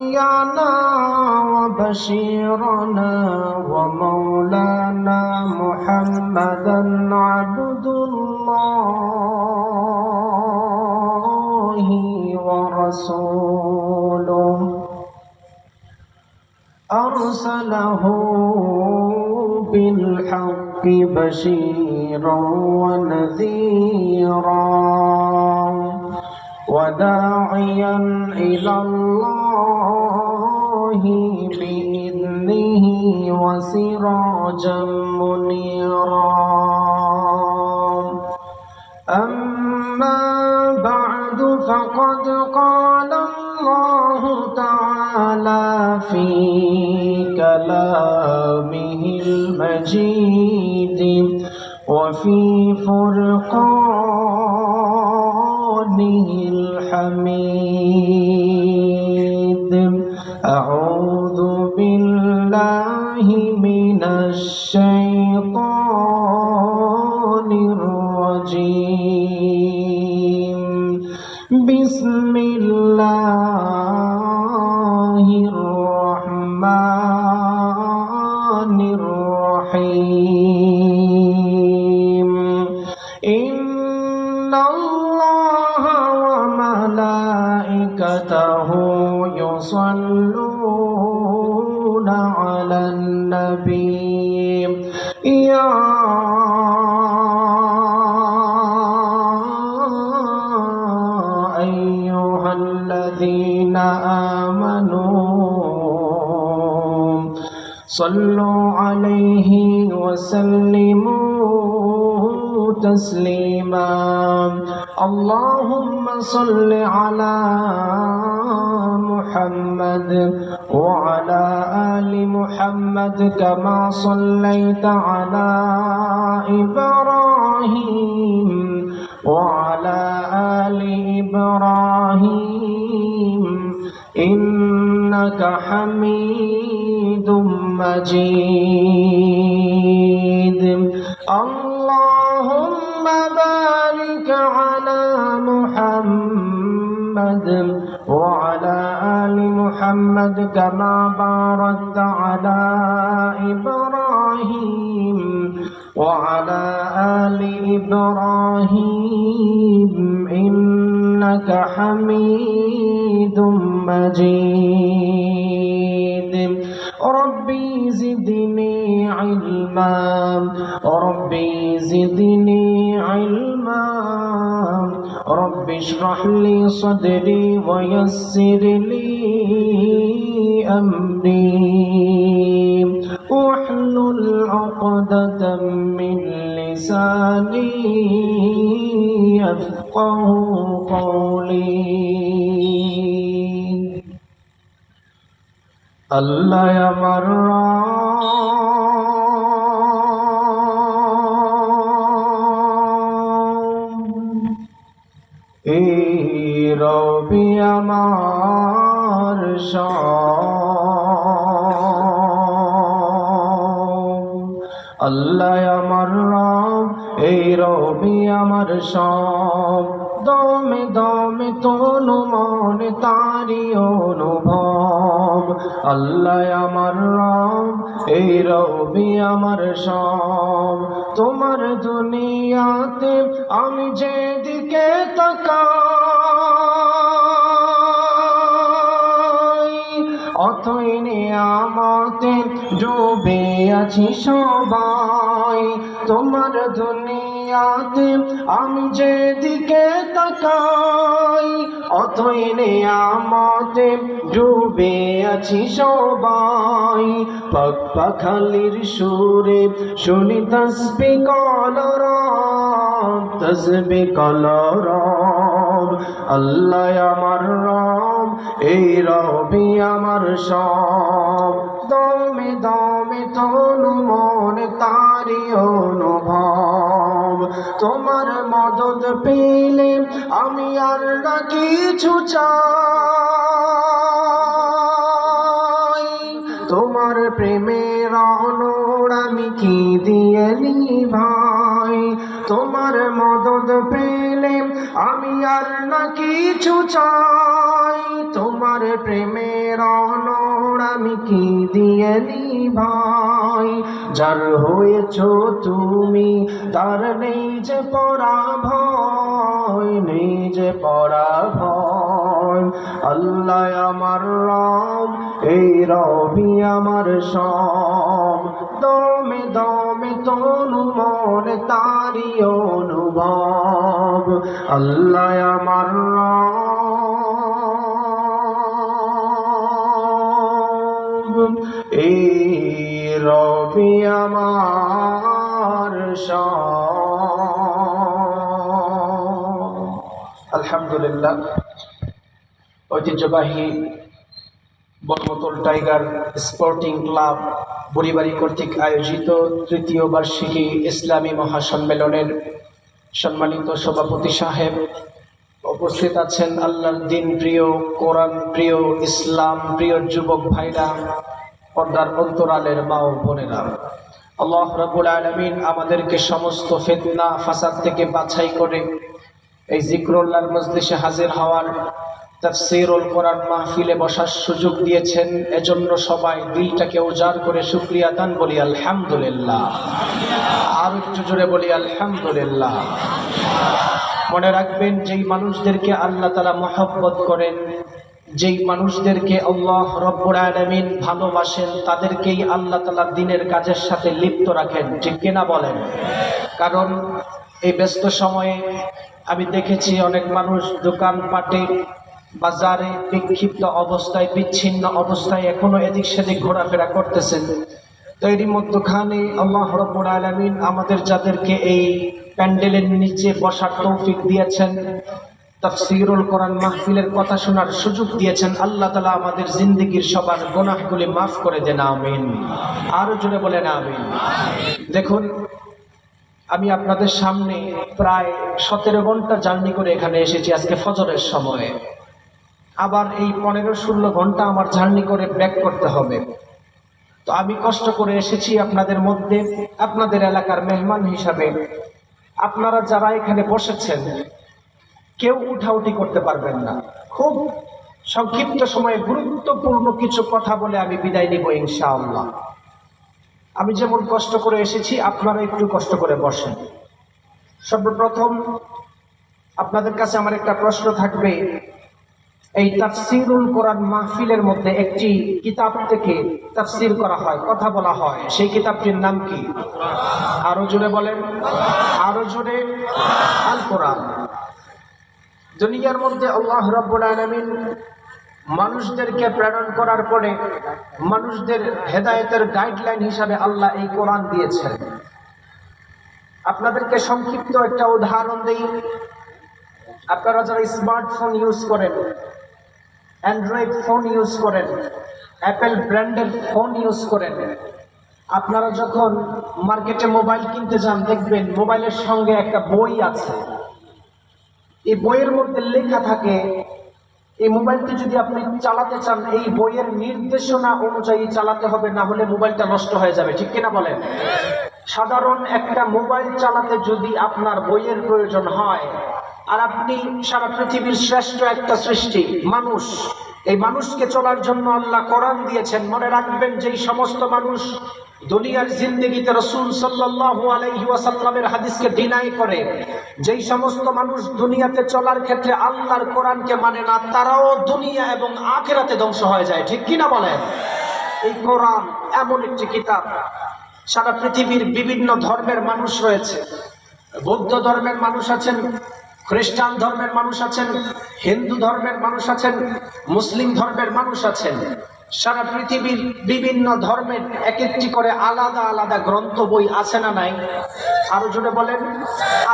نبينا وبشيرنا ومولانا محمدا عبد الله ورسوله أرسله بالحق بشيرا ونذيرا وداعيا إلى الله بإذنه وسراجا منيرا أما بعد فقد قال الله تعالى في كلامه المجيد وفي فرقانه الحميد أعوذ بالله من الشيطان الرجيم بسم الله الرحمن الرحيم إن الله وملائكته يصلون على النبي يا أيها الذين آمنوا صلوا عليه وسلموا تسليما اللهم صل على محمد وعلى آل محمد كما صليت على إبراهيم وعلى آل إبراهيم إنك حميد مجيد اللهم بارك على محمد وعلى آل محمد كما باركت على إبراهيم وعلى آل إبراهيم إنك حميد مجيد ربي زدني علما ربي زدني علما رب اشرح لي صدري ويسر لي أمري واحلل عقدة من لساني يفقه قولي الله يا এই রবি আমার আল্লাহ আমার রব এই রবি আমার সব দমে দমে তনু মনে তারি অনুভব আল্লাহ আমার রব এই রবি আমার সব তোমার দুনিয়াতে আমি যেদিকে তাকাই অথই নিয়ামতে ডুবে আছি সবাই তোমার দুনিয়াতে আমি যেদিকে তাকাই অথই নিয়ামতে ডুবে আছি সবাই পাক পাখালির সুরে শুনি তসবিহ কলরব তসবিহ কলরব আল্লাহ আমার রব এই রবি আমার সব দমে দমে তনু মনে তারি অনুভব তোমার মদদ পেলে আমি আর না কিছু চাই তোমার প্রেমের অনড় আমি কি দিয়ে নিভাই তোমার মদদ পেলে আমি আর না কিছু চাই তোমার প্রেমে প্রেমের অনড় আমি কি দিয়ে নিভাই, যার হয়েছ তুমি তার নেই যে পরাভয়, নেই যে পরাভয়। আল্লাহ আমার রব, এই রবি আমার সব, দমে দমে তনু মন তারি অনুভব। আল্লাহ আমার রব, এই রবি আমার সব। আলহামদুলিল্লাহ, ঐতিহ্যবাহী বনমতল টাইগার স্পোর্টিং ক্লাব বুড়িবাড়ি কর্তৃক আয়োজিত তৃতীয় বার্ষিকী ইসলামী মহাসম্মেলনের সম্মানিত সভাপতি সাহেব, উপস্থিত আছেন আল্লাহর দিন প্রিয়, কোরআন প্রিয়, ইসলাম প্রিয় যুবক ভাইরা, পর্দার অন্তরালের মা ও বোনেরা। আল্লাহ রাব্বুল আলামিন আমাদেরকে সমস্ত ফিতনা ফাসাদ থেকে বাছাই করে এই জিক্রুল্লাহর মজলিসে হাজির হওয়ার, তাফসীরুল কোরআন মাহফিলে বসার সুযোগ দিয়েছেন। এজন্য সবাই দিলটাকে উজাড় করে শুকরিয়া আদান বলি আলহামদুলিল্লাহ। আর একটু জোরে বলি আলহামদুলিল্লাহ। মনে রাখবেন, যেই মানুষদেরকে আল্লাহ তাআলা মহব্বত করেন, যেই মানুষদেরকে আল্লাহ রব্বুল আলামিন ভালোবাসেন, তাদেরকেই আল্লাহ তাআলা দ্বীনের কাজের সাথে লিপ্ত রাখেন, ঠিক কিনা বলেন? কারণ এই ব্যস্ত সময়ে আমি দেখেছি অনেক মানুষ দোকানপাটে, বাজারে বিক্ষিপ্ত অবস্থায়, বিচ্ছিন্ন অবস্থায় এখনো এদিক সেদিক ঘোরাফেরা করতেছেন। তো এরই মধ্যখানে আল্লাহ রাব্বুল আলামিন আমাদের যাদেরকে এই প্যান্ডেলের নিচে বসার তৌফিক দিয়েছেন, তাফসীরুল কোরআন মাহফিলের কথা শোনার সুযোগ দিয়েছেন, আল্লাহ তাআলা আমাদের জিন্দেগীর সবার গুনাহগুলি মাফ করে দেন, আমিন। আরো জোরে বলেন আমিন। দেখুন, আমি আপনাদের সামনে প্রায় 17 ঘন্টা জার্নি করে এখানে এসেছি আজকে ফজরের সময়ে। আবার এই 15-16 ঘন্টা আমার জার্নি করে ব্যাক করতে হবে। তো আমি কষ্ট করে এসেছি আপনাদের মধ্যে, আপনাদের এলাকার মেহমান হিসাবে। আপনারা যারা এখানে বসেছেন কেউ উঠাউঠি করতে পারবেন না। খুব সংক্ষিপ্ত সময়ে গুরুত্বপূর্ণ কিছু কথা বলে আমি বিদায় নিব ইনশাআল্লাহ। আমি যেমন কষ্ট করে এসেছি, আপনারা একটু কষ্ট করে বসেন। সর্বপ্রথম আপনাদের কাছে আমার একটা প্রশ্ন থাকবে, এই তাফসীরুল কোরআন মাহফিলের মধ্যে একটি কিতাব থেকে তাফসীর করা হয়, কথা বলা হয়, সেই কিতাবটির নাম কি? আরো জোরে বলেন, আরো জোরে। আল কোরআন। দুনিয়ার মধ্যে আল্লাহ রাব্বুল আলামিন মানুষদেরকে প্রেরণ করার পরে মানুষদের হেদায়েতের গাইডলাইন হিসাবে আল্লাহ এই কোরআন দিয়েছেন। আপনাদেরকে সংক্ষিপ্ত একটা উদাহরণ দেই। আপনারা যারা স্মার্টফোন ইউজ করেন, অ্যান্ড্রয়েড ফোন ইউজ করেন, অ্যাপেল ব্র্যান্ডের ফোন ইউজ করেন, আপনারা যখন মার্কেটে মোবাইল কিনতে যান, দেখবেন মোবাইলের সঙ্গে একটা বই আছে। এই বইয়ের মধ্যে লেখা থাকে, এই মোবাইলটি যদি আপনি চালাতে চান এই বইয়ের নির্দেশনা অনুযায়ী চালাতে হবে, না হলে মোবাইলটা নষ্ট হয়ে যাবে, ঠিক কিনা বলেন? সাধারণ একটা মোবাইল চালাতে যদি আপনার বইয়ের প্রয়োজন হয়, আর আপনি সারা পৃথিবীর শ্রেষ্ঠ একটা সৃষ্টি মানুষ, এই মানুষকে চলার জন্য আল্লাহ কোরআন দিয়েছেন। মনে রাখবেন, যেই সমস্ত মানুষ দুনিয়ার জিন্দেগিতে রাসূল সাল্লাল্লাহু আলাইহি ওয়াসাল্লামের হাদিসকে ডিনাই করে, যেই সমস্ত মানুষ দুনিয়াতে চলার ক্ষেত্রে আল্লাহর কোরআনকে মানে না, তারাও দুনিয়া এবং আখিরাতে ধ্বংস হয়ে যায়, ঠিক কিনা বলেন? এই কোরআন এমন একটি কিতাব, সারা পৃথিবীর বিভিন্ন ধর্মের মানুষ রয়েছে। বৌদ্ধ ধর্মের মানুষ আছেন, খ্রিস্টান ধর্মের মানুষ আছেন, হিন্দু ধর্মের মানুষ আছেন, মুসলিম ধর্মের মানুষ আছেন। সারা পৃথিবীর বিভিন্ন ধর্মের এক একটি করে আলাদা আলাদা গ্রন্থ বই আছে না নাই? আরো জোরে বলেন,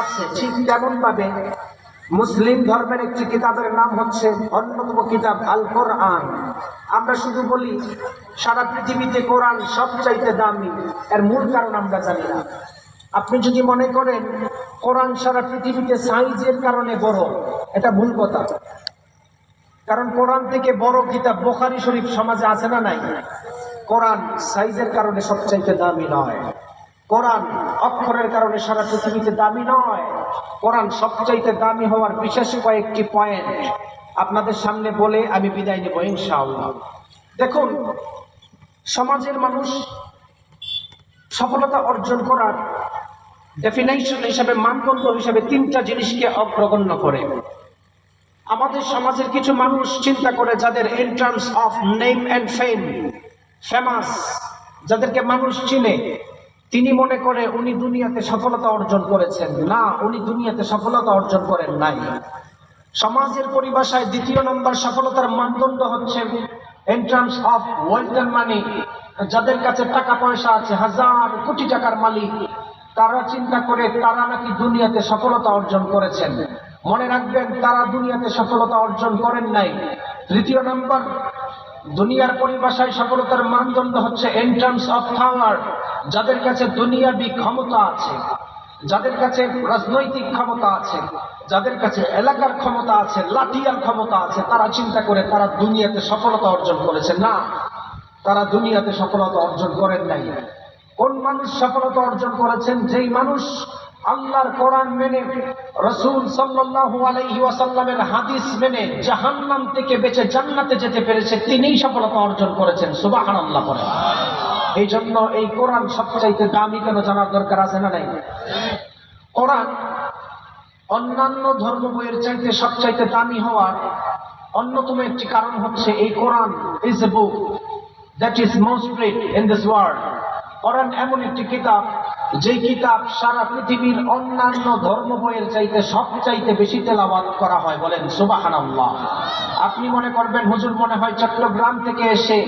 আছে। ঠিক তেমন ভাবে মুসলিম ধর্মের একটি কিতাবের নাম হচ্ছে অন্যতম কিতাব আল কোরআন। আমরা শুধু বলি সারা পৃথিবীতে কোরআন সবচাইতে দামি, এর মূল কারণ আমরা জানি না। আপনি যদি মনে করেন কোরআন সারা পৃথিবীতে সাইজের কারণে বড়, এটা ভুল কথা। কারণ কোরআন থেকে বড় কিতাব বুখারী শরীফ সমাজে আছে না নাই? কোরআন সাইজের কারণে সবচাইতে দামি নয়, কোরআন অক্ষরের কারণে সারা পৃথিবীতে দামি নয়। কোরআন সবচাইতে দামি হওয়ার বিশেষ কয়েকটি পয়েন্ট আপনাদের সামনে বলে আমি বিদায় নেব ইনশাআল্লাহ। দেখুন, সমাজের মানুষ সফলতা অর্জন করার ডেফিনেশন হিসাবে, মানদণ্ড হিসাবে তিনটা জিনিসকে অগ্রগণ্য করে। আমাদের সমাজের কিছু মানুষ চিন্তা করে যাদের in terms of name and fame famous, যাদেরকে মানুষ চিনে, তিনি মনে করে উনি দুনিয়াতে সফলতা অর্জন করেছেন। না, উনি দুনিয়াতে সফলতা অর্জন করেন নাই। সমাজের পরিভাষায় দ্বিতীয় নম্বর সফলতার মানদণ্ড হচ্ছে in terms of wealth and money. যাদের কাছে টাকা পয়সা আছে, হাজার কোটি টাকার মালিক, তারা চিন্তা করে তারা নাকি দুনিয়াতে সফলতা অর্জন করেছেন। মনে রাখবেন, তারা দুনিয়াতে সফলতা অর্জন করেন নাই। তৃতীয় নম্বর দুনিয়ার পরিভাষায় সফলতার মানদণ্ড হচ্ছে ইন টার্মস অফ পাওয়ার। যাদের কাছে দুনিয়াবি ক্ষমতা আছে, যাদের কাছে রাজনৈতিক ক্ষমতা আছে, যাদের কাছে এলাকার ক্ষমতা আছে, লাঠিয়াল ক্ষমতা আছে, তারা চিন্তা করে তারা দুনিয়াতে সফলতা অর্জন করেছে। না, তারা দুনিয়াতে সফলতা অর্জন করেন নাই। কোন মানুষ সফলতা অর্জন করেছেন? যেই মানুষ আল্লাহর কোরআন মেনে, রাসূল সাল্লাল্লাহু আলাইহি ওয়াসাল্লামের হাদিস মেনে জাহান্নাম থেকে বেঁচে জান্নাতে যেতে পেরেছে, তিনিই সফলতা অর্জন করেছেন। সুবহানাল্লাহ বলেন। এই জন্য এই কোরআন সবচাইতে দামি কেন জানার দরকার আছে না নাই? কোরআন অন্যান্য ধর্ম বইয়ের চাইতে সবচাইতে দামি হওয়ার অন্যতম একটি কারণ হচ্ছে এই Quran is a book that is most read in this world. Quran এমন একটি কিতাব, যেই কিতাব সারা পৃথিবীর অন্যান্য ধর্ম বইয়ের চাইতে সবচাইতে বেশি তেলাওয়াত করা হয়। বলেন সুবহানাল্লাহ। আপনি মনে করবেন হুজুর মনে হয় চট্টগ্রাম থেকে এসে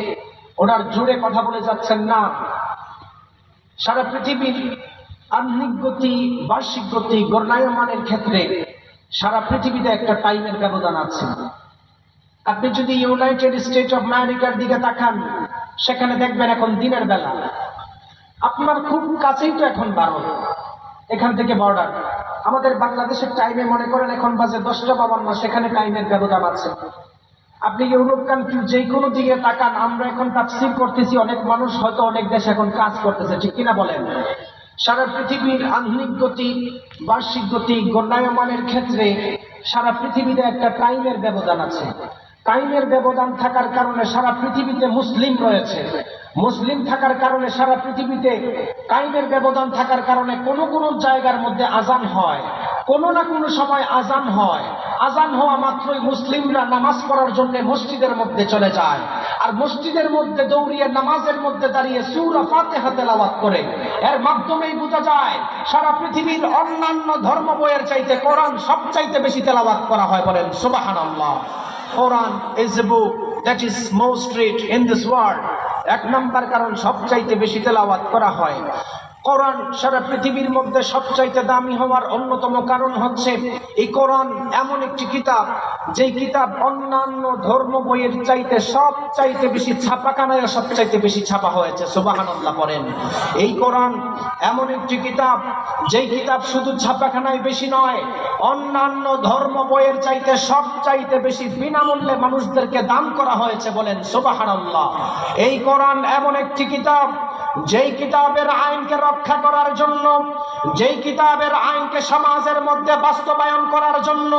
ওনার জুড়ে কথা বলে যাচ্ছেন। না, সারা পৃথিবীর আহ্নিক গতি, বার্ষিক গতি, ঘূর্ণায়মানের ক্ষেত্রে সারা পৃথিবীতে একটা টাইমের ব্যবধান আছে। আপনি যদি ইউনাইটেড স্টেট অফ আমেরিকার দিকে তাকান, সেখানে দেখবেন এখন দিনের বেলা। আপনার খুব কাছেই তো এখন 12, এখান থেকে বর্ডার। আমাদের বাংলাদেশের টাইমে মনে করেন এখন বাজে 10টা 52, সেখানে টাইমের ব্যবধান আছে। আপনি ইউরোপ কান্ট্রির যে কোনো দিকে তাকান, আমরা এখন তাফসীর করতেছি, অনেক মানুষ হয়তো অনেক দেশে এখন কাজ করতেছে, ঠিক কিনা বলেন? সারা পৃথিবীর আহ্নিক গতি, বার্ষিক গতি, ঘূর্ণায়মানের ক্ষেত্রে সারা পৃথিবীতে একটা টাইমের ব্যবধান আছে। টাইমের ব্যবধান থাকার কারণে সারা পৃথিবীতে মুসলিম রয়েছে। মুসলিম থাকার কারণে সারা পৃথিবীতে টাইমের ব্যবধান থাকার কারণে কোনো কোনো জায়গার মধ্যে আজান হয়, কোনো না কোনো সময় আজান হয়। আজান হওয়া মাত্রই মুসলিমরা নামাজ পড়ার জন্য মসজিদের মধ্যে চলে যায়, আর মসজিদের মধ্যে দৌড়িয়ে নামাজের মধ্যে দাঁড়িয়ে সূরা ফাতিহা তেলাওয়াত করে। এর মাধ্যমেই বোঝা যায় সারা পৃথিবীর অন্যান্য ধর্ম বইয়ের চাইতে কোরআন সবচাইতে বেশি তেলাওয়াত করা হয়। বলেন সুবহানাল্লাহ। Quran is a book that is most read in this world. এক নম্বর কারণ, সবচাইতে বেশি তেলাওয়াত করা হয়। কোরআন সারা পৃথিবীর মধ্যে সবচাইতে দামি হওয়ার অন্যতম কারণ হচ্ছে এই কোরআন এমন একটি কিতাব, যেই কিতাব অন্যান্য ধর্ম বইয়ের চাইতে সবচাইতে বেশি ছাপাখানায় সবচাইতে বেশি ছাপা হয়েছে। সুবহানাল্লাহ করেন। এই কোরআন এমন একটি কিতাব, যেই কিতাব শুধু ছাপাখানায় বেশি নয়, অন্যান্য ধর্ম বইয়ের চাইতে সবচাইতে বেশি বিনামূল্যে মানুষদেরকে দান করা হয়েছে। বলেন সুবহানাল্লাহ। এই কোরআন এমন একটি কিতাব, যেই কিতাবের আইনকে রক্ষা করার জন্য, যেই কিতাবের আইনকে সমাজের মধ্যে বাস্তবায়ন করার জন্য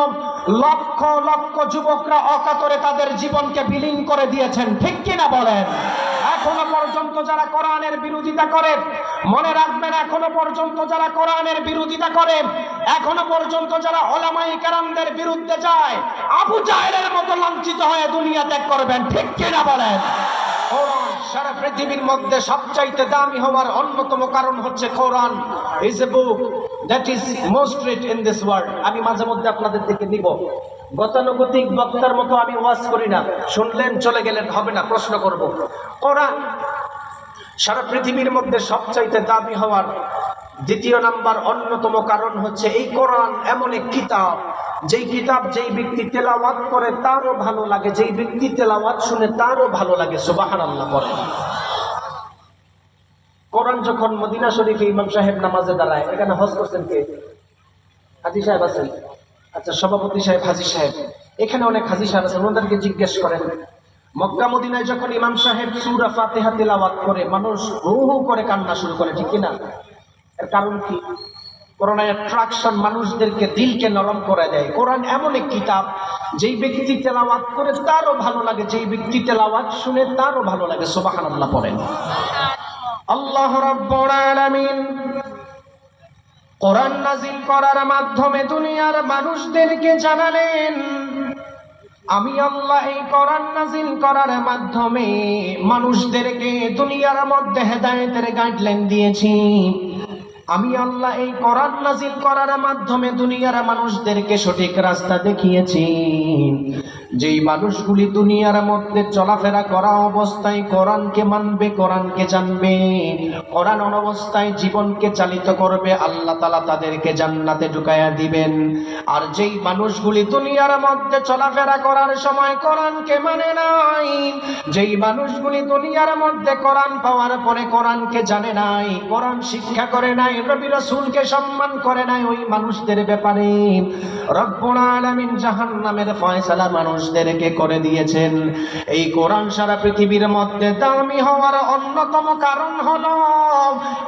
লক্ষ লক্ষ যুবকরা অকাতরে তাদের জীবনকে বিলীন করে দিয়েছেন। ঠিক কিনা বলেন? এখনো পর্যন্ত যারা কোরআনের বিরোধিতা করে, মনে রাখবেন, এখনো পর্যন্ত যারা কোরআনের বিরোধিতা করে, এখনো পর্যন্ত যারা উলামায়ে কেরামদের বিরুদ্ধে যায়, আবু জাহেলের মতো লাঞ্ছিত হয়ে দুনিয়া ত্যাগ করবেন। ঠিক কিনা বলেন? কোরআন সারা পৃথিবীর মধ্যে সবচাইতে দামি হওয়ার অন্যতম কারণ হচ্ছে Quran is a book that is most read in this world. আমি মাঝে মধ্যে আপনাদের দিকে নিব, গতানুগতিক বক্তার মতো আমি ওয়াজ করি না, শুনলেন চলে গেলেন হবে না, প্রশ্ন করব। কোরআন সারা পৃথিবীর মধ্যে সবচাইতে দামি হওয়ার দ্বিতীয় নাম্বার অন্যতম কারণ হচ্ছে এই কোরআন এমন এক কিতাব, যেই কিতাব যেই ব্যক্তি তেলাওয়াত করে তারও ভালো লাগে, যেই ব্যক্তি তেলাওয়াত শুনে তারও ভালো লাগে। সুবহানাল্লাহ বলেন। কোরআন যখন মদিনা শরীফে ইমাম সাহেব নামাজে দাঁড়ায়, এখানে হজ করছেন কে? হাজী সাহেব আছেন? আচ্ছা, সভাপতি সাহেব, হাজী সাহেব, এখানে অনেক হাজী সাহেব আছেন, ওনাদেরকে জিজ্ঞেস করেন। মক্কা মদিনায় যখন ইমাম সাহেব সূরা ফাতিহা তেলাওয়াত করে, মানুষ হু হু করে কান্না শুরু করে, ঠিক কিনা? এর কারণ কি? কোরআন অ্যাট্রাকশন মানুষদেরকে দিলকে নরম করে দেয়। কোরআন এমন এক কিতাব, যেই ব্যক্তি তেলাওয়াত করে তারও ভালো লাগে, যেই ব্যক্তি তেলাওয়াত শুনে তারও ভালো লাগে। সুবহানাল্লাহ পড়েন। আল্লাহ রাব্বুল আলামিন কোরআন নাযিল করার মাধ্যমে দুনিয়ার মানুষদেরকে জানালেন, আমি আল্লাহ এই কোরআন নাযিল করার মাধ্যমে মানুষদেরকে দুনিয়ার মধ্যে হেদায়েতের গাইডলাইন দিয়েছি। আমি আল্লাহ এই কোরআন নাযিল করার মাধ্যমে দুনিয়ার মানুষদেরকে সঠিক রাস্তা দেখিয়েছি। যেই মানুষগুলি দুনিয়ার মধ্যে চলাফেরা করা অবস্থায় কোরআনকে মানবে, কোরআনকে জানবে, কোরআন অবস্থায় জীবনকে চালিত করবে, আল্লাহ তাআলা তাদেরকে জান্নাতে ঢুকাইয়া দিবেন। আর যেই মানুষগুলি দুনিয়ার মধ্যে চলাফেরা করার সময় কোরআনকে মানে নাই, যেই মানুষগুলি দুনিয়ার মধ্যে কোরআন পাওয়ার পরে কোরআনকে জানে নাই, কোরআন শিক্ষা করে নাই, নবী রাসূলকে সম্মান করে নাই, ওই মানুষদের ব্যাপারে রব্বুল আলামিন জাহান্নামের ফয়সালা মানুষদেরকে করে দিয়েছেন। এই কোরআন সারা পৃথিবীর মধ্যে দামি হওয়ার অন্যতম কারণ হলো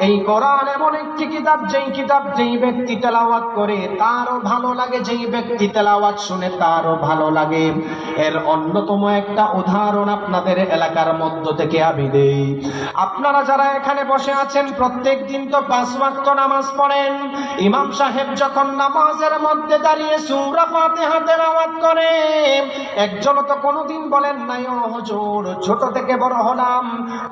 এই কোরআন এমন একটি কিতাব, যেই ব্যক্তি তেলাওয়াত করে তারও ভালো লাগে, যেই ব্যক্তি তেলাওয়াত শুনে তারও ভালো লাগে। এর অন্যতম একটা উদাহরণ আপনাদের এলাকার মধ্য থেকে আমি দেই। আপনারা যারা এখানে বসে আছেন প্রত্যেক দিন তো 5 ওয়াক্ত নামাজ পড়েন। ইমাম সাহেব যখন নামাজের মধ্যে দাঁড়িয়ে সূরা ফাতিহা তেলাওয়াত করে, একজন তো কোনোদিন বলেন নাই, ও হুজুর ছোট থেকে বড় হলাম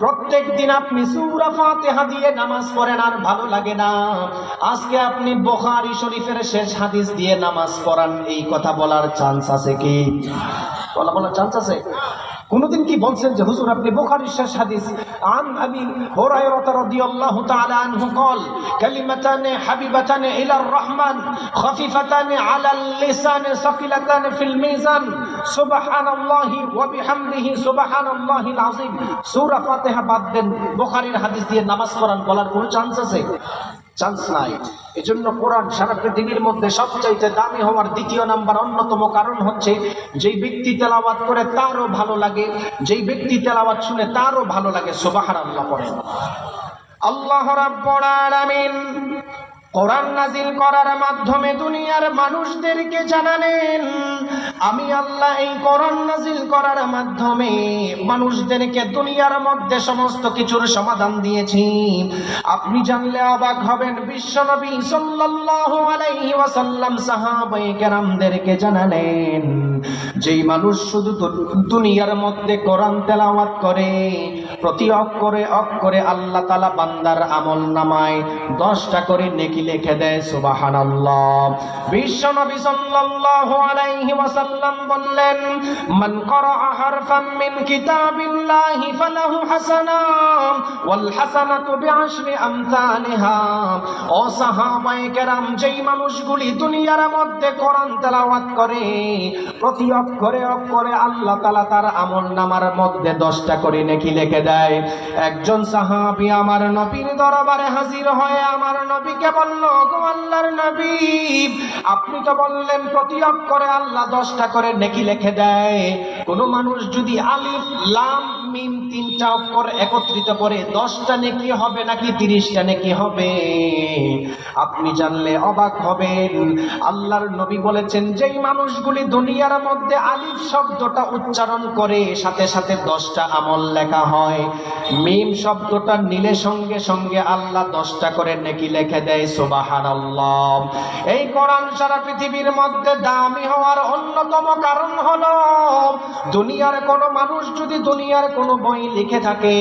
প্রত্যেক দিন আপনি সূরা ফাতিহা দিয়ে নামাজ পড়েন আর ভালো লাগে না, আজকে আপনি বুখারী শরীফের শেষ হাদিস দিয়ে নামাজ পড়ান, এই কথা বলার চান্স আছে কি? বলার চান্স আছে? কোনদিন কি বলছেন যে হুজুর আপনি বুখারীর শেষ হাদিস আন আবি হুরায়রা রাদিয়াল্লাহু তাআলা আনহু قال كلمتان حبيبتان الى الرحمن خفيفتان على اللسان ثقيلتان في الميزان سبحان الله وبحمده سبحان الله العظيم সূরা ফাতিহা বাদ দেন, বুখারীর হাদিস দিয়ে নামাজ পড়ান, বলার কোনো চান্স আছে? চান্স নাই। এজন্য কোরআন সারা পৃথিবীর মধ্যে সবচাইতে দামি হওয়ার দ্বিতীয় নাম্বার অন্যতম কারণ হচ্ছে যেই ব্যক্তি তেলাওয়াত করে তারও ভালো লাগে, যেই ব্যক্তি তেলাওয়াত শুনে তারও ভালো লাগে। সুবহানাল্লাহ পড়েন। আল্লাহ রাব্বুল আলামিন কোরআন নাযিল করার মাধ্যমে দুনিয়ার মানুষদেরকে জানালেন, আমি আল্লাহ এই কোরআন নাযিল করার মাধ্যমে মানুষদেরকে দুনিয়ার মধ্যে সমস্ত কিছুর সমাধান দিয়েছি। আপনি জানলে অবাক হবেন, বিশ্বনবী সাল্লাল্লাহু আলাইহি ওয়াসাল্লাম সাহাবায়ে কেরামদেরকে জানালেন, যেই মানুষ শুধু দুনিয়ার মধ্যে কোরআন তেলাওয়াত করে প্রতি অক্ষরে অক্ষরে আল্লাহ তাআলা বান্দার আমলনামায় 10টা করে নেকি লিখে দেয়। সুবহানাল্লাহ। বিশ্বনবী সাল্লাল্লাহু আলাইহি ওয়াসাল্লাম বললেন, মান ক্বারাআ হারফাম মিন কিতাবিল্লাহি ফালাহু হাসানা ওয়াল হাসানাতু বিআশরি আমসালিহা। ও সাহাবায়ে কেরাম, যেই মানুষগুলি দুনিয়ার মধ্যে কোরআন তেলাওয়াত করে প্রতি অক্ষরে অক্ষরে আল্লাহ তাআলা তার আমলনামার মধ্যে 10টা করে নেকি লিখে দেয়। একজন সাহাবী আমার নবীর দরবারে হাজির হয়ে আমার নবীকে বলল, গো আল্লাহর নবী, আপনি তো বললেন প্রতি অক্ষরে আল্লাহ 10টা করে নেকি লিখে দেয়, কোন মানুষ যদি আলিফ লাম মিম 3টা অক্ষর একত্রিত করে 10টা নেকি হবে নাকি 30টা নেকি হবে? আপনি জানলে অবাক হবেন। আল্লাহর নবী বলেছেন, যেই মানুষগুলি দুনিয়ার মধ্যে আলিফ শব্দটা উচ্চারণ করে সাথে সাথে 10টা আমল লেখা হয়, মিম শব্দটা নিলে সঙ্গে সঙ্গে আল্লাহ 10টা করে নেকি লিখে দেয়। সুবহানাল্লাহ। এই কোরআন সারা পৃথিবীর মধ্যে দামি হওয়ার অন্যতম কারণ হলো দুনিয়ার কোন মানুষ যদি দুনিয়ার কোন বই লিখে থাকে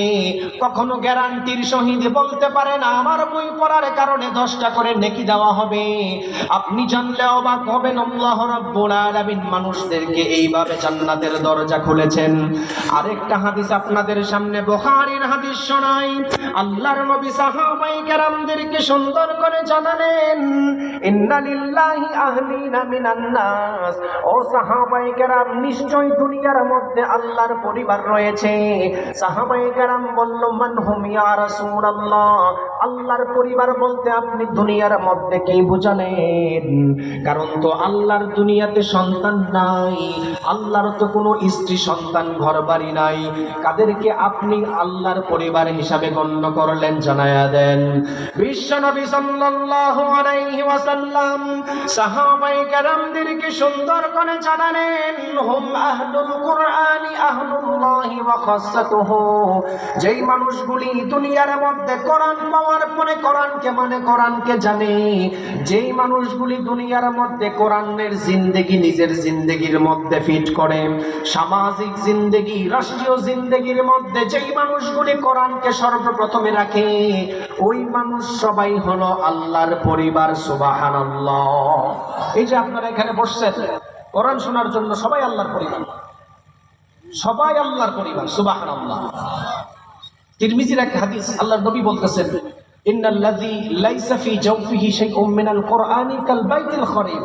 কখনো গ্যারান্টির সহিত বলতে পারে না আমার বই পড়ার কারণে 10টা করে নেকি দেওয়া হবে। আপনি জানলে অবাক হবেন, আল্লাহ রাব্বুল আলামিন মানুষদেরকে এইভাবে জান্নাতের দরজা খুলেছেন। আরেকটা হাদিস আপনাদের সামনে বুখারীর হাদিস শোনাই। আল্লাহর নবী সাহাবায়ে কেরামদেরকে সুন্দর করে জানালেন, ইন্না লিল্লাহি আহলিনা মিনান নাস। ও সাহাবায়ে কেরাম, নিশ্চয় দুনিয়ার মধ্যে আল্লাহর পরিবার রয়েছে। সাহাবায়ে কেরাম বলল, মান হুম ইয়া রাসূলুল্লাহ? আল্লাহর পরিবার বলতে আপনি দুনিয়ার মধ্যে কি বুঝালেন? কারণ তো আল্লাহর দুনিয়াতে সন্তান নাই, আল্লাহর তো কোনো স্ত্রী সন্তান ঘর বাড়ি নাই, কাদেরকে আপনি আল্লাহর পরিবার হিসাবে গণ্য করলেন জানায়া দেন। বিশ্বনবী সাল্লাল্লাহু আলাইহি ওয়াসাল্লাম সাহাবায়ে কেরামদেরকে সুন্দর করে জানালেন, হুম আহলুল কুরআনি আহলুল্লাহি ওয়া খাসসাতুহু। যেই মানুষগুলি দুনিয়ার মধ্যে কোরআন পাওয়ার পরে কোরআনকে মানে কোরআনকে জানে, যেই মানুষগুলি দুনিয়ার মধ্যে কোরআনের জিন্দেগি নিজের জিন্দেগির মধ্যে ফিট করে, সামাজিক জিন্দেগি রাষ্ট্রীয় জিন্দেগির মধ্যে যেই মানুষগুলি কোরআনকে সর্বপ্রথমে রাখে, ওই মানুষ সবাই হলো আল্লাহর পরিবার। সুবহানাল্লাহ। এই যে আপনারা এখানে বসছেন কোরআন শোনার জন্য, সবাই আল্লাহর পরিবার, সবাই আল্লাহর পরিবার। সুবহানাল্লাহ। তিরমিজির এক হাদিস, আল্লাহর নবী বলতেছেন, ইন্নাল্লাযী লাইসা ফী জাওফিহি শাইউম মিনাল কুরআনি কাল বাইতিল খরিব।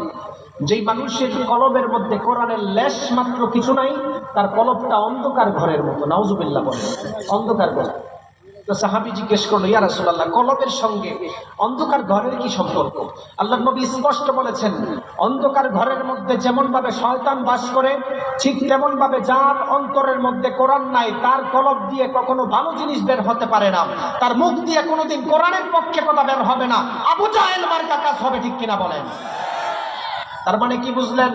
যেই মানুষের কলবের মধ্যে কোরআনের লেশ মাত্র কিছু নাই, তার কলবটা অন্ধকার ঘরের মতো। নাউজুবিল্লাহ বলেন, অন্ধকার ঘর। তো সাহাবী জিজ্ঞেস করলো, ইয়া রাসূলুল্লাহ, কলবের সঙ্গে অন্ধকার ঘরের কি সম্পর্ক? আল্লাহর নবী স্পষ্ট বলেছেন, অন্ধকার ঘরের মধ্যে যেমন ভাবে শয়তান বাস করে, ঠিক তেমন ভাবে যার অন্তরের মধ্যে কোরআন নাই, তার কলব দিয়ে কখনো ভালো জিনিস বের হতে পারে না, তার মুখ দিয়ে কোনোদিন কোরআনের পক্ষে কথা বের হবে না। আবু জাহেল মার্কা কাজ হবে, ঠিক কিনা বলেন? তার মানে কি বুঝলেন?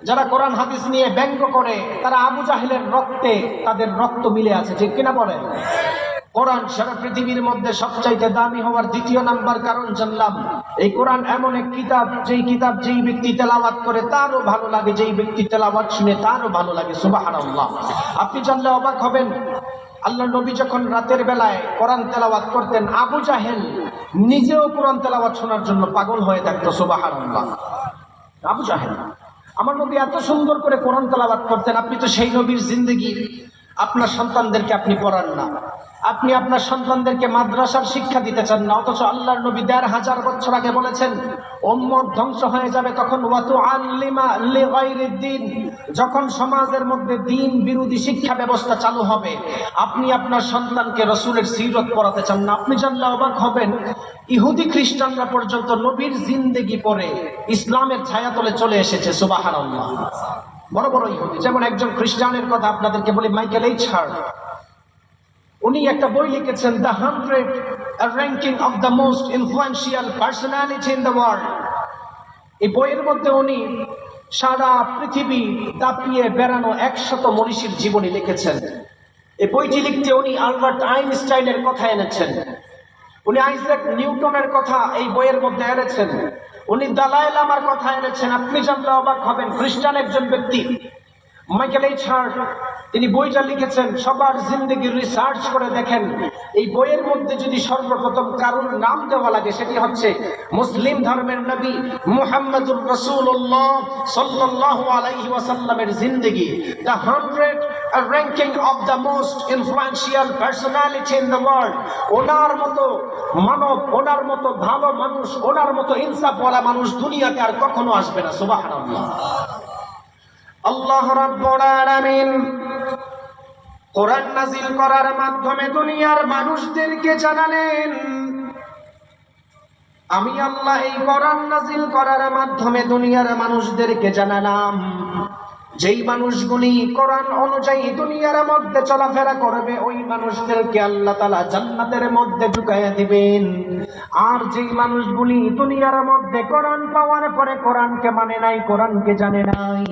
যারা কোরআন হাদিস নিয়ে ব্যঙ্গ করে, তারা আবু জাহেলের রক্তে তাদের রক্ত মিলে আছে, ঠিক কিনা বলেন? কোরআন সারা পৃথিবীর মধ্যে সবচাইতে দামি হওয়ার দ্বিতীয় নাম্বার কারণ জানলাম, এই কোরআন এমন এক কিতাব, যেই ব্যক্তি তেলাওয়াত করে তারও ভালো লাগে, যেই ব্যক্তি তেলাওয়াত শুনে তারও ভালো লাগে। সুবহানাল্লাহ। আপনি জানলে অবাক হবেন, আল্লাহর নবী যখন রাতের বেলায় কোরআন তেলাওয়াত করতেন, আবু জাহেল নিজেও কোরআন তেলাওয়াত শোনার জন্য পাগল হয়ে থাকতো। সুবহানাল্লাহ। আবু জাহেল, আমার নবী এত সুন্দর করে কোরআন তেলাওয়াত করতেন, আপনি তো সেই নবীর জিন্দেগি আপনার সন্তানদেরকে আপনি পড়ান না, আপনি আপনার সন্তানদেরকে মাদ্রাসার শিক্ষা দিতে চান না, অথচ আল্লাহর নবী ১৫০০ বছর আগে বলেছেন উম্মত ধ্বংস হয়ে যাবে তখন ওয়াতুআল্লিমা লিগাইরিদ্দিন, যখন সমাজের মধ্যে দ্বীন বিরোধী শিক্ষা ব্যবস্থা চালু হবে, আপনি আপনার সন্তানকে রাসূলের সিরত পড়াতে চান না। আপনি জানলে অবাক হবেন, ইহুদি খ্রিস্টানরা পর্যন্ত নবীর জিন্দেগি পড়ে ইসলামের ছায়াতলে চলে এসেছে। সুবহানাল্লাহ। বড় বড় ইহুদি, যেমন একজন খ্রিস্টানের কথা আপনাদেরকে বলি, মাইকেল এইচ হার্ট। উনি একটা বই লিখেছেন, the 100 ranking of the most influential personality in the world. এই বইয়ের মধ্যে উনি সারা পৃথিবী দাপিয়ে বেড়ানো 100 মনীষীর জীবনী লিখেছেন। এই বইটি লিখতে উনি আলবার্ট আইনস্টাইনের কথা এনেছেন, উনি আইজ্যাক নিউটনের কথা এই বইয়ের মধ্যে এনেছেন, উনি দালাই লামার কথা এনেছেন। আপনি জানলে অবাক হবেন, খ্রিস্টান একজন ব্যক্তি মাইকেল এইচ হার্ট, তিনি বইটা লিখেছেন, সবার জিন্দেগি রিসার্চ করে দেখেন, এই বইয়ের মধ্যে যদি সর্বপ্রথম কারোর নাম দেওয়া লাগে, সেটি হচ্ছে মুসলিম ধর্মের নবী মুহাম্মদুর রাসূলুল্লাহ সাল্লাল্লাহু আলাইহি ওয়াসাল্লামের জিন্দেগি। The 100 ranking of the most influential personality in the world. ওনার মতো মানব, ওনার মতো ভালো মানুষ, ওনার মতো ইনসাফওয়ালা মানুষ দুনিয়াতে আর কখনো আসবে না। সুবহানাল্লাহ। আল্লাহ রাব্বুল আলামিন কোরআন নাযিল করার মাধ্যমে দুনিয়ার মানুষদেরকে জানালেন, আমি আল্লাহ এই কোরআন নাযিল করার মাধ্যমে দুনিয়ার মানুষদেরকে জানালাম, যেই মানুষগুলি কোরআন অনুযায়ী দুনিয়ার মধ্যে চলাফেরা করবে, ওই মানুষদেরকে আল্লাহ তাআলা জান্নাতের মধ্যে ঢুকাইয়া দিবেন। আর যেই মানুষগুলি দুনিয়ার মধ্যে কোরআন পাওয়ার পরে কোরআনকে মানে নাই, কোরআনকে জানে নাই,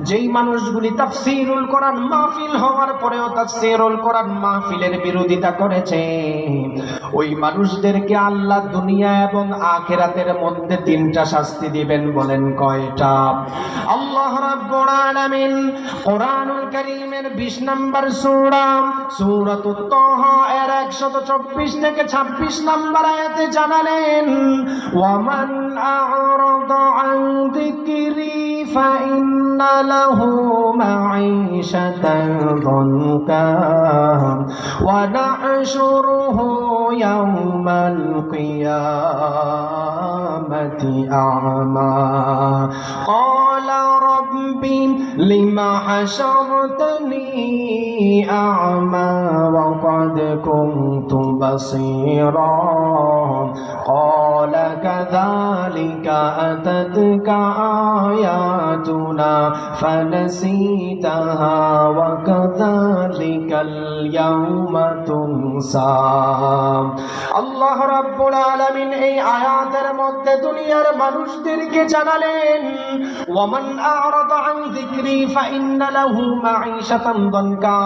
যেই মানুষগুলি তাফসীরুল কোরআন মাহফিল হওয়ার পরেও তাফসীরুল কোরআন মাহফিলের বিরোধিতা করেছে, ওই মানুষদেরকে আল্লাহ দুনিয়া এবং আখিরাতের মধ্যে 3টা শাস্তি দিবেন। বলেন কয়টা? আল্লাহ রাব্বুল আলামিন কোরআনুল কারীমের 20 নম্বর সূরা সূরাতুত তাহা এর 124 থেকে 26 নম্বর আয়াতে জানালেন, ওয়ামান আ'রাদা আন যিকরি ফাইন্না লাহু মাঈশাতান দানকা ওয়া নাহশুরুহু ইয়াওমাল কিয়ামাতি আ'মা ক্বালা ربي لما حشرتني أعمى وقد كنت بصيرا قال كذلك أتتك آياتنا فنسيتها وكذلك اليوم تنسى আল্লাহ রাব্বুল আলামিন এই আয়াতের মধ্যে দুনিয়ার মানুষদেরকে জানালেন ওয়ামান আ'রাদা আন যিকরি ফাইন্না লাহু মাঈশাতান দানকা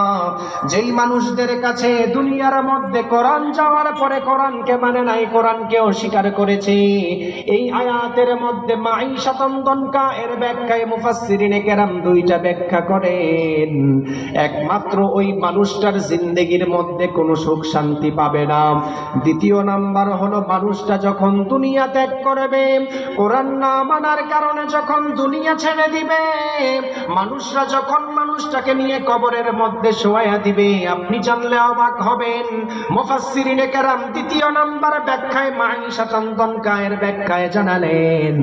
যেই মানুষদের কাছে দুনিয়ার মধ্যে কোরআন যাওয়ার পরে কোরআনকে মানে নাই কোরআনকে অস্বীকার করেছে এই আয়াতের মধ্যে মাঈশাতান দানকা এর ব্যাখ্যায় মুফাসসিরিনে কেরাম দুইটা ব্যাখ্যা করেন একমাত্র ওই মানুষটার জিন্দেগির মধ্যে কোনো সুখ শান্তি পাবে না দ্বিতীয় নাম্বার হলো মানুষটা যখন দুনিয়া ত্যাগ করবে কোরআন না মানার কারণে যখন দুনিয়া ছেড়ে দিবে মানুষরা যখন মানুষটাকে নিয়ে কবরের মধ্যে শোয়াইয়া দিবে আপনি জানলে অবাক হবেন মুফাসসিরিনে কেরাম দ্বিতীয় নাম্বার ব্যাখ্যায় মাঈশাতান দানকা এর ব্যাখ্যায় জানালেন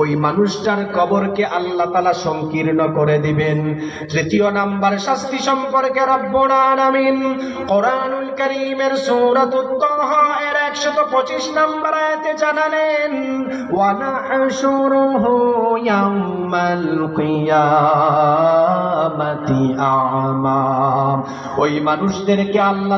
ওই মানুষটার কবরকে আল্লাহ তাআলা সংকীর্ণ করে দিবেন তৃতীয় নাম্বার শাস্তি সম্পর্কে রব্বুল আলামিন কোরআনুল কারীমের সূরাতুত তাহা এর 125 নম্বর আয়াতে জানালেন ওয়া নাহশুরুহু ইয়াউমাল কিয়ামাতি আ'মা ওই মানুষদেরকে আল্লাহ